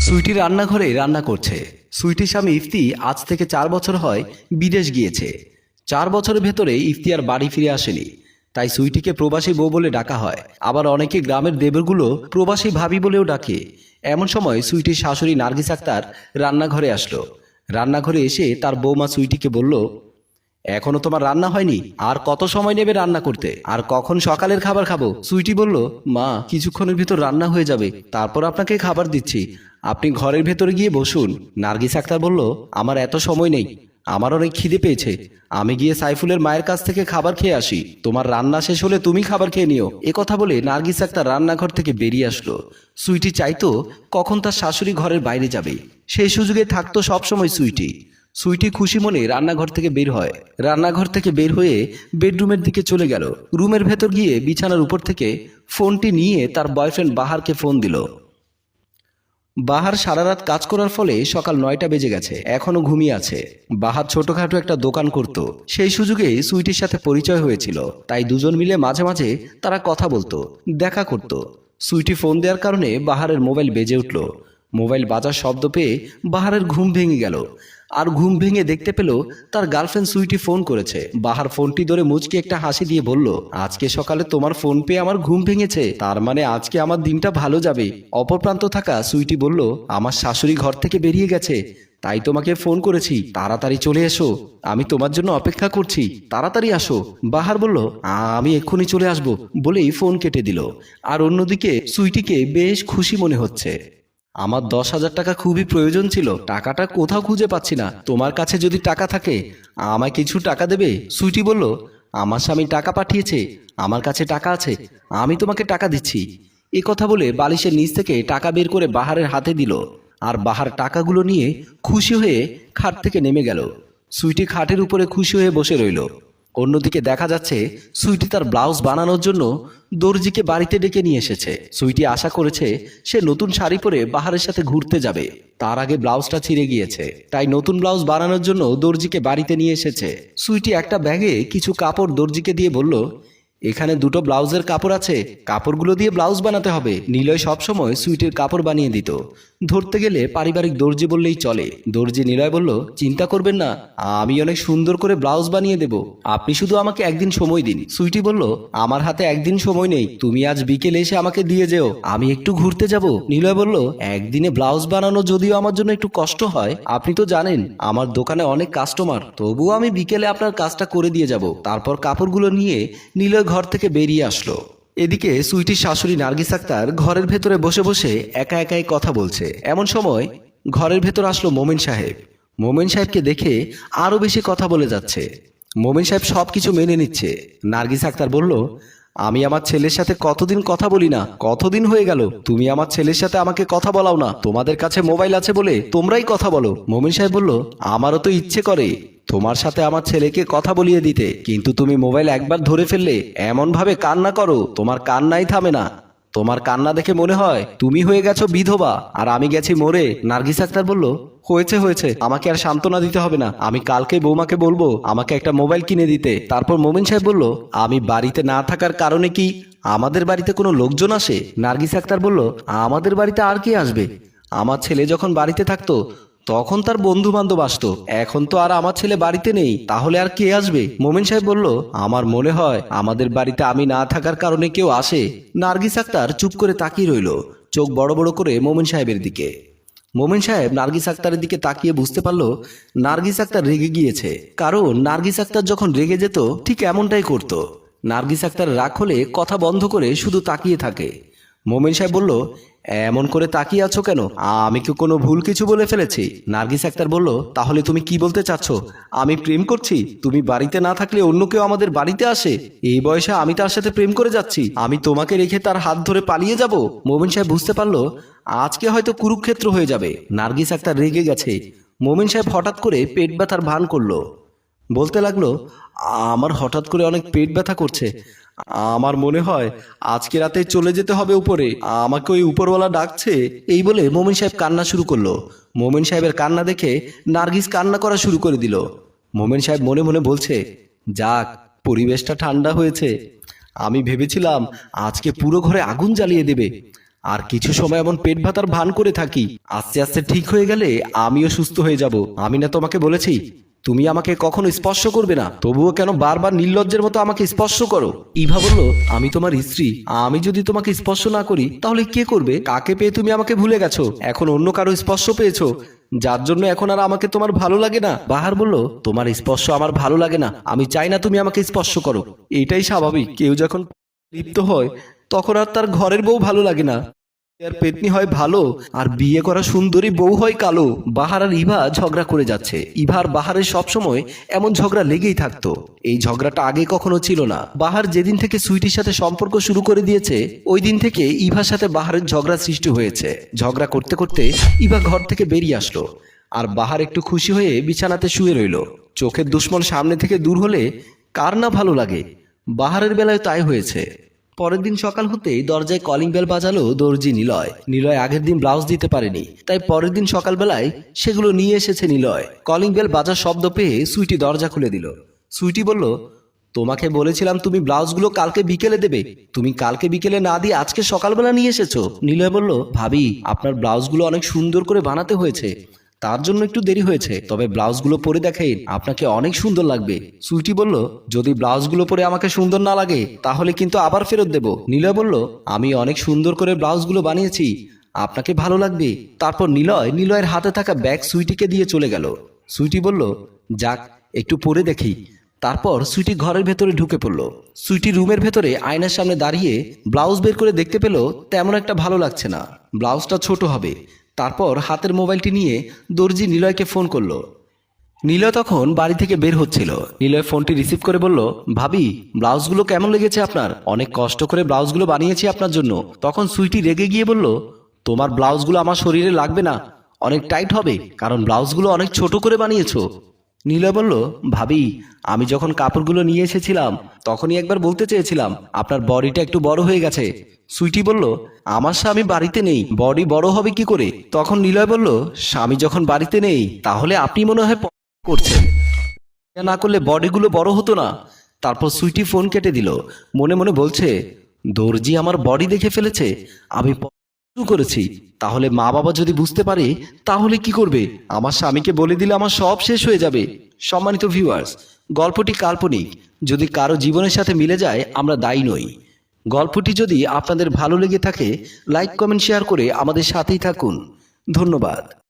সুইটি রান্নাঘরে রান্না করছে। সুইটির স্বামী ইফতি আজ থেকে 4 বছর হয় বিদেশ গিয়েছে। 4 বছরের ভেতরে ইফতি আর বাড়ি ফিরে আসেনি, তাই সুইটিকে প্রবাসী বউ বলে ডাকা হয়। আবার অনেকে গ্রামের দেবরগুলো প্রবাসী ভাবি বলেও ডাকে। এমন সময় সুইটির শাশুড়ি নার্গিস আক্তার রান্নাঘরে আসলো। রান্নাঘরে এসে তার বৌমা সুইটিকে বলল, এখনো তোমার রান্না হয়নি, আর কত সময় নেবে রান্না করতে, আর কখন সকালের খাবার খাবো? সুইটি বলল, মা কিছুক্ষণের ভিতর রান্না হয়ে যাবে, তারপর আপনাকে খাবার দিচ্ছি, আপনি ঘরের ভেতরে গিয়ে বসুন। নার্গিস আক্তার বলল, আমার এত সময় নেই, আমার অনেক খিদে পেয়েছে, আমি গিয়ে সাইফুলের মায়ের কাছ থেকে খাবার খেয়ে আসি, তোমার রান্না শেষ হলে তুমি খাবার খেয়ে নিও। এ কথা বলে নার্গিস আক্তার রান্নাঘর থেকে বেরিয়ে আসলো। সুইটি চাইতো কখন তার শাশুড়ি ঘরের বাইরে যাবে, সেই সুযোগে থাকতো সবসময় সুইটি। সুইটি খুশি মনে রান্নাঘর থেকে বের হয়। রান্নাঘর থেকে বের হয়ে বেডরুমের দিকে চলে গেল। রুমের ভেতর গিয়ে বিছানার উপর থেকে ফোনটি নিয়ে তার বয়ফ্রেন্ড বাহারকে ফোন দিল। বাহার সারা রাত কাজ করার ফলে সকাল 9টা বেজে গেছে, এখনো ঘুমিয়ে আছে। বাহার ছোটখাটো একটা দোকান করত, সেই সুযোগে সুইটির সাথে পরিচয় হয়েছিল, তাই দুজন মিলে মাঝে মাঝে তারা কথা বলতো, দেখা করত। সুইটি ফোন দেওয়ার কারণে বাহারের মোবাইল বেজে উঠল। মোবাইল বাজার শব্দ পেয়ে বাহারের ঘুম ভেঙে গেল, আর ঘুম ভেঙে দেখতে পেল তার গার্লফ্রেন্ড সুইটি ফোন করেছে। বাহার ফোনটি ধরে মুচকি একটা হাসি দিয়ে বলল, আজকে সকালে তোমার ফোন পেয়ে আমার ঘুম ভেঙেছে, তার মানে আজকে আমার দিনটা ভালো যাবে। অপর প্রান্ত থাকা সুইটি বলল, আমার শাশুড়ি ঘর থেকে বেরিয়ে গেছে, তাই তোমাকে ফোন করেছি, তাড়াতাড়ি চলে এসো, আমি তোমার জন্য অপেক্ষা করছি, তাড়াতাড়ি আসো। বাহার বলল, আমি এক্ষুনি চলে আসবো বলেই ফোন কেটে দিল। আর অন্যদিকে সুইটিকে বেশ খুশি মনে হচ্ছে। আমার 10,000 টাকা খুবই প্রয়োজন ছিল, টাকাটা কোথাও খুঁজে পাচ্ছি না, তোমার কাছে যদি টাকা থাকে আমায় কিছু টাকা দেবে? সুইটি বলল, আমার স্বামী টাকা পাঠিয়েছে, আমার কাছে টাকা আছে, আমি তোমাকে টাকা দিচ্ছি। এ কথা বলে বালিশের নিচ থেকে টাকা বের করে বাহারের হাতে দিল, আর বাহার টাকাগুলো নিয়ে খুশি হয়ে খাট থেকে নেমে গেল। সুইটি খাটের উপরে খুশি হয়ে বসে রইল। অন্যদিকে দেখা যাচ্ছে সুইটি তার ব্লাউজ বানানোর জন্য দর্জিকে বাড়িতে ডেকে নিয়ে এসেছে। সুইটি আশা করেছে সে নতুন শাড়ি পরে বাহারের সাথে ঘুরতে যাবে, তার আগে ব্লাউজটা ছিঁড়ে গিয়েছে, তাই নতুন ব্লাউজ বানানোর জন্য দর্জিকে বাড়িতে নিয়ে এসেছে। সুইটি একটা ব্যাগে কিছু কাপড় দর্জিকে দিয়ে বলল, এখানে 2টো ব্লাউজের কাপড় আছে, কাপড়গুলো দিয়ে ব্লাউজ বানাতে হবে। নিলয় সবসময় সুইটের কাপড় বানিয়ে দিত, ধরতে গেলে পারিবারিক দর্জি বললেই চলে। দর্জি নিলয় বলল, চিন্তা করবেন না, আমি অনেক সুন্দর করে ব্লাউজ বানিয়ে দেব, আপনি শুধু আমাকে একদিন সময় দিন। সুইটি বলল, আমার হাতে একদিন সময় নেই, তুমি আজ বিকেলে এসে আমাকে দিয়ে যেও, আমি একটু ঘুরতে যাব। নিলয় বলল, একদিনে ব্লাউজ বানানো যদিও আমার জন্য একটু কষ্ট হয়, আপনি তো জানেন আমার দোকানে অনেক কাস্টমার, তবুও আমি বিকেলে আপনার কাজটা করে দিয়ে যাব। তারপর কাপড়গুলো নিয়ে নিলয় ঘর থেকে বেরিয়ে আসলো। এদিকে সুইটির শাশুড়ি নার্গিস আক্তার ঘরের ভেতরে বসে বসে একা একাই কথা বলছে। এমন সময় ঘরের ভেতর আসলো মোমেন সাহেব। মোমেন সাহেবকে দেখে আরো বেশি কথা বলে যাচ্ছে। মোমেন সাহেব সবকিছু মেনে নিচ্ছে। নার্গিস আক্তার বলল, আমি আমার ছেলের সাথে কতদিন কথা বলি না, কতদিন হয়ে গেল, তুমি আমার ছেলের সাথে আমাকে কথা বলাও না, তোমাদের কাছে মোবাইল আছে বলে তোমরাই কথা বলো। মোমেন সাহেব বলল, আমারও তো ইচ্ছে করে তোমার সাথে আমার ছেলেকে কথা বলিয়ে দিতে, কিন্তু তুমি মোবাইল একবার ধরে ফেললে এমন ভাবে কান্না করো, তোমার কান্নাই থামে না, তোমার কান্না দেখে মনে হয় তুমি হয়ে গেছো বিধবা আর আমি গেছি মরে। নার্গিস আক্তার বলল, হয়েছে হয়েছে, আমাকে আর সান্ত্বনা দিতে হবে না, আমি কালকে বৌমাকে বলবো আমাকে একটা মোবাইল কিনে দিতে। তারপর মোমেন সাহেব বলল, আমি বাড়িতে না থাকার কারণে কি আমাদের বাড়িতে কোনো লোকজন আসে? নার্গিস আক্তার বলল, আমাদের বাড়িতে আর কে আসবে, আমার ছেলে যখন বাড়িতে থাকতো তখন তার বন্ধু বান্ধব আসতো, এখন তো আর আমার ছেলে বাড়িতে নেই, তাহলে আর কে আসবে? মোমেন সাহেব বলল, আমার মনে হয় আমাদের বাড়িতে আমি না থাকার কারণে কেউ আসে। নার্গিস আক্তার চুপ করে তাকিয়ে রইল, চোখ বড় বড় করে মোমেন সাহেবের দিকে। মোমেন সাহেব নার্গিস আক্তারের দিকে তাকিয়ে বুঝতে পারল নার্গিস আক্তার রেগে গিয়েছে, কারণ নার্গিস আক্তার যখন রেগে যেত ঠিক এমনটাই করত। নার্গিস আক্তার রাগ হলে কথা বন্ধ করে শুধু তাকিয়ে থাকে। মোমেন সাহেব বলল, এমন করে তাকিয়ে আছো কেন, আমি কি কোনো ভুল কিছু বলে ফেলেছি? নার্গিস আক্তার বলল, তাহলে তুমি কি বলতে চাচ্ছ, আমি প্রেম করছি? তুমি বাড়িতে না থাকলে অন্য কেউ আমাদের বাড়িতে আসে, এই বয়সে আমি তার সাথে প্রেম করে যাচ্ছি, আমি তোমাকে রেখে তার হাত ধরে পালিয়ে যাব? মোমেন সাহেব বুঝতে পারলো আজকে হয়তো কুরুক্ষেত্র হয়ে যাবে। নার্গিস আক্তার রেগে গেছে। মোমেন সাহেব হঠাৎ করে পেট ব্যথার ভান করলো, বলতে লাগলো, আমার হঠাৎ করে অনেক পেট ব্যথা করছে, আমার মনে হয় আজকে রাতে চলে যেতে হবে উপরে, আমাকে ওই উপরওয়ালা ডাকছে। এই বলে মোমেন সাহেব কান্না শুরু করলো। মোমেন সাহেবের কান্না দেখে নার্গিস কান্না করা শুরু করে দিল। মোমেন সাহেব মনে মনে বলছে, যাক পরিবেশটা ঠান্ডা হয়েছে, আমি ভেবেছিলাম আজকে পুরো ঘরে আগুন জ্বালিয়ে দেবে, আর কিছু সময় এমন পেট ভাতার ভান করে থাকি, আস্তে আস্তে ঠিক হয়ে গেলে আমিও সুস্থ হয়ে যাব। আমি না তোমাকে বলেছি তুমি আমাকে কখনো স্পর্শ করবে না, তবুও কেন বারবার নির্লজ্জের মতো আমাকে স্পর্শ করো? ইভা বলল, আমি তোমার স্ত্রী, আমি যদি তোমাকে স্পর্শ না করি তাহলে কে করবে? কাকে পেয়ে তুমি আমাকে ভুলে গেছো? এখন অন্য কারো স্পর্শ পেয়েছো, যার জন্য এখন আর আমাকে তোমার ভালো লাগে না। বাহার বলল, তোমার স্পর্শ আমার ভালো লাগে না, আমি চাই না তুমি আমাকে স্পর্শ করো। এটাই স্বাভাবিক, কেউ যখন লিপ্ত হয় তখন আর তার ঘরের বউ ভালো লাগে না, আর পেতনি হয় ভালো, আর বিয়ে করা সুন্দরী বউ হয় কালো। বাহার আর ইভা ঝগড়া করে যাচ্ছে। ইভা আর বাহারের সবসময় এমন ঝগড়া লেগেই থাকতো। এই ঝগড়াটা আগে কখনো ছিল না। বাহার যেদিন থেকে সুইটির সাথে সম্পর্ক শুরু করে দিয়েছে ওই দিন থেকে ইভার সাথে বাহারের ঝগড়া সৃষ্টি হয়েছে। ঝগড়া করতে করতে ইভা ঘর থেকে বেরিয়ে আসলো, আর বাহার একটু খুশি হয়ে বিছানাতে শুয়ে রইল। চোখের দুশ্মন সামনে থেকে দূর হলে কার না ভালো লাগে? বাহারের বেলায় তাই হয়েছে। পরের দিন সকাল হতেই দরজায় কলিং বেল বাজালো দর্জি নিলয়। নিলয় আগের দিন ব্লাউজ দিতে পারেনি, তাই পরের দিন সকালবেলায় সেগুলো নিয়ে এসেছে নিলয়। কলিং বেল বাজার শব্দ পেয়ে সুইটি দরজা খুলে দিল। সুইটি বলল, তোমাকে বলেছিলাম তুমি ব্লাউজগুলো কালকে বিকেলে দেবে, তুমি কালকে বিকেলে না দিয়ে আজকে সকালবেলা নিয়ে এসেছো। নিলয় বলল, ভাবি আপনার ব্লাউজগুলো অনেক সুন্দর করে বানাতে হয়েছে, তার জন্য একটু দেরি হয়েছে, তবে ব্লাউজগুলো পরে দেখেন, আপনাকে অনেক সুন্দর লাগবে। সুইটি বলল, যদি ব্লাউজগুলো পরে আমাকে সুন্দর না লাগে তাহলে কিন্তু আবার ফেরত দেব। নিলয় বলল, আমি অনেক সুন্দর করে ব্লাউজগুলো বানিয়েছি, আপনাকে ভালো লাগবে। তারপর নিলয়ের হাতে থাকা ব্যাগ সুইটিকে দিয়ে চলে গেল। সুইটি বলল, যাক একটু পরে দেখি। তারপর সুইটি ঘরের ভেতরে ঢুকে পড়ল। সুইটি রুমের ভেতরে আয়নার সামনে দাঁড়িয়ে ব্লাউজ বের করে দেখতে পেল তেমন একটা ভালো লাগছে না, ব্লাউজটা ছোট হবে। তারপর হাতের মোবাইলটি নিয়ে দর্জি নিলয়কে ফোন করলো। নিলয় তখন বাড়ি থেকে বের হচ্ছিল। নিলয় ফোনটি রিসিভ করে বলল, ভাবি ব্লাউজগুলো কেমন লেগেছে আপনার? অনেক কষ্ট করে ব্লাউজগুলো বানিয়েছি আপনার জন্য। তখন সুইটি রেগে গিয়ে বলল, তোমার ব্লাউজগুলো আমার শরীরে লাগবে না, অনেক টাইট হবে, কারণ ব্লাউজগুলো অনেক ছোট করে বানিয়েছো। নিলয় বলল, ভাবি আমি যখন কাপড়গুলো নিয়ে এসেছিলাম তখনই একবার বলতে চেয়েছিলাম আপনার বডিটা একটু বড় হয়ে গেছে। সুইটি বলল, আমার স্বামী বাড়িতে নেই, বডি বড় হবে কি করে? তখন নিলয় বলল, স্বামী যখন বাড়িতে নেই তাহলে আপনি মনে হয় করছেন, এটা না করলে বডিগুলো বড় হতো না। তারপর সুইটি ফোন কেটে দিল। মনে মনে বলছে, দর্জি আমার বডি দেখে ফেলেছে, আমি শুরু করেছি, তাহলে মা বাবা যদি বুঝতে পারে তাহলে কি করবে? আমার স্বামীকে বলে দিলে আমার সব শেষ হয়ে যাবে। সম্মানিত ভিউয়ার্স, গল্পটি কাল্পনিক, যদি কারো জীবনের সাথে মিলে যায় আমরা দায়ী নই। গল্পটি যদি আপনাদের ভালো লেগে থাকে লাইক কমেন্ট শেয়ার করে আমাদের সাথেই থাকুন। ধন্যবাদ।